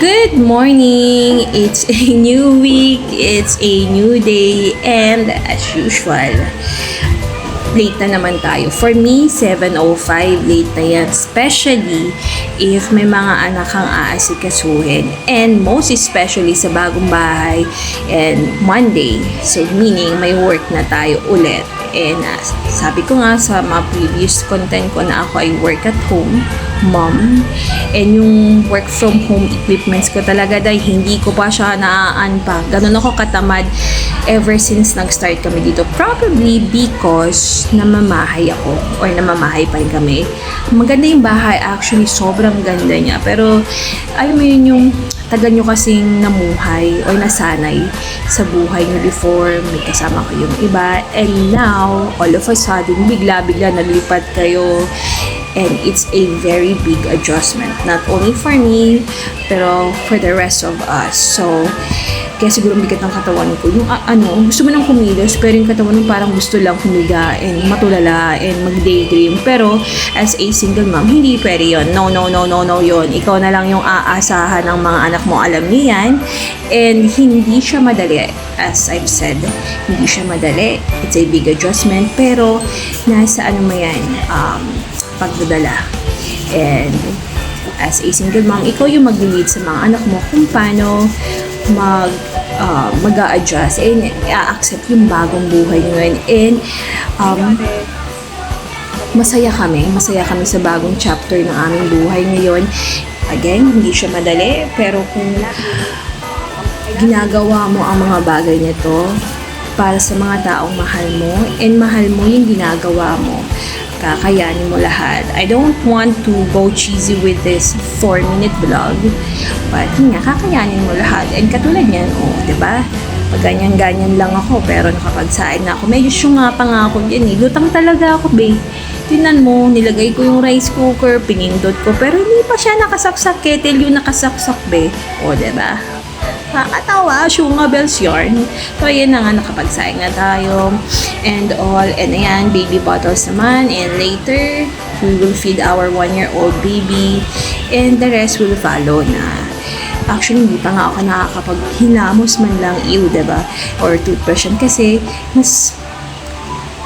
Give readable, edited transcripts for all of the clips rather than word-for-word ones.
Good morning! It's a new week, it's a new day, and as usual, late na naman tayo. For me, 7:05, late na yan. Especially if may mga anak kang aasikasuhin. And most especially sa bagong bahay and Monday. So meaning, may work na tayo ulit. And sabi ko nga sa mga previous content ko na ako ay work at home mom. And yung work from home equipments ko talaga dahil hindi ko pa siya na-unpack. Ganun ako katamad ever since nag-start kami dito. Probably because namamahay ako or namamahay pa rin kami. Maganda yung bahay, actually sobrang ganda niya. Pero alam mo yun yung tagal nyo kasing namuhay or nasanay sa buhay nyo before, may kasama kayong iba, and now, all of a sudden, bigla-bigla naglipat kayo, and it's a very big adjustment, not only for me, pero for the rest of us. So, kaya siguro bigat ng katawan ko. Yung gusto mo nang kumilos, pero yung katawan mo parang gusto lang humiga and matulala and mag-daydream. Pero as a single mom, hindi pwede yun. No yun. Ikaw na lang yung aasahan ng mga anak mo. Alam niyo yan. And hindi siya madali. As I've said, hindi siya madali. It's a big adjustment. Pero nasa mo yan, pagdadala. And as a single mom, ikaw yung mag-lead sa mga anak mo kung paano mag-a-adjust and i-accept yung bagong buhay ngayon. And masaya kami sa bagong chapter ng aming buhay ngayon. Again, hindi siya madali, pero kung ginagawa mo ang mga bagay nito para sa mga taong mahal mo and mahal mo yung ginagawa mo, kakayanin mo lahat. I don't want to go cheesy with this 4-minute vlog, but yun nga, kakayanin mo lahat. And katulad niyan, diba? Pag ganyan-ganyan lang ako, pero nakapagsain na ako. Medyo syunga pa nga ako dyan eh. Lutang talaga ako, babe. Tingnan mo, nilagay ko yung rice cooker, pinindot ko, pero hindi pa siya nakasaksak. Kettle yung nakasaksak, babe. Diba? Nakakatawa, Shunga Bells yarn. So, ayan na nga, nakapagsaing na tayo. And all, and ayan, baby bottles naman. And later, we will feed our 1-year-old baby. And the rest will follow na. Actually, hindi pa nga ako nakakapaghinamos man lang diba? Or toothbrush kasi mas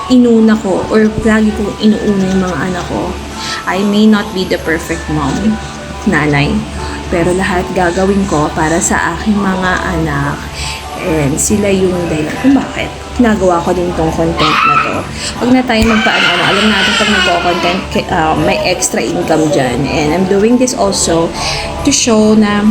inuna ko or lagi kong inuuna yung mga anak ko. I may not be the perfect mom, nanay, pero lahat gagawin ko para sa aking mga anak. And sila yung dahilan kung bakit ginagawa ko din tong content na to. Huwag na tayo magpaano, alam natin pag nagko-content, may extra income dyan. And I'm doing this also to show na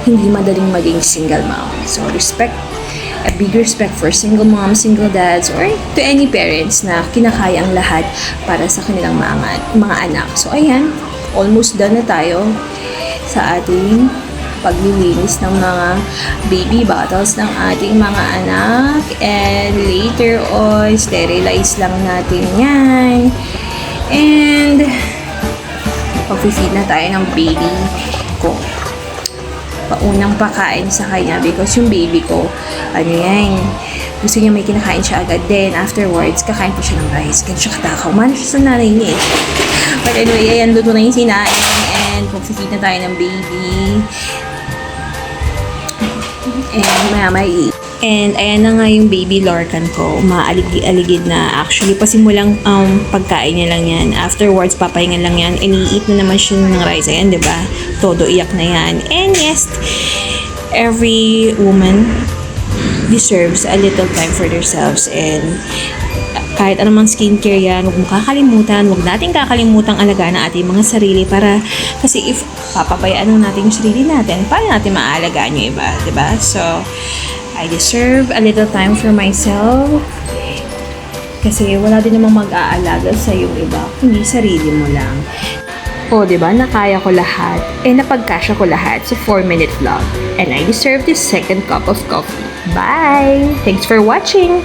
hindi madaling maging single mom. So, a big respect for single moms, single dads, or to any parents na kinakaya ang lahat para sa kanilang mga anak. So, ayan, almost done na tayo sa ating paglilinis ng mga baby bottles ng ating mga anak. And later on, sterilize lang natin yan. And pag-feed na tayo ng baby ko. Paunang pakain sa kanya because yung baby ko, gusto niya may kinakain siya agad. Then, afterwards, kakain ko siya ng rice. Ganun siya katakaw. Mahal siya sa nanay niya eh. But anyway, ayan, luto na yung sinain. And pag-feed na tayo ng baby. And maya-maya and ayan na nga yung baby Lorcan ko. Maaligid na. Actually, pasimulang pagkain niya lang yan. Afterwards, papahingan lang yan. And i-eat na naman siya ng rice. Ayan, diba? Todo iyak na yan. And yes, every woman deserves a little time for themselves. And kahit anumang skincare yan, huwag mo kakalimutan. Huwag natin kakalimutang alagaan ang ating mga sarili para kasi if papabayaan natin yung sarili natin, paano natin maaalagaan yung iba, diba? So, I deserve a little time for myself kasi wala din namang mag-aalaga sa yung iba, kundi sarili mo lang. Diba? Nakaya ko lahat and napagkasya ko lahat sa 4-minute vlog. And I deserve this second cup of coffee. Bye! Thanks for watching!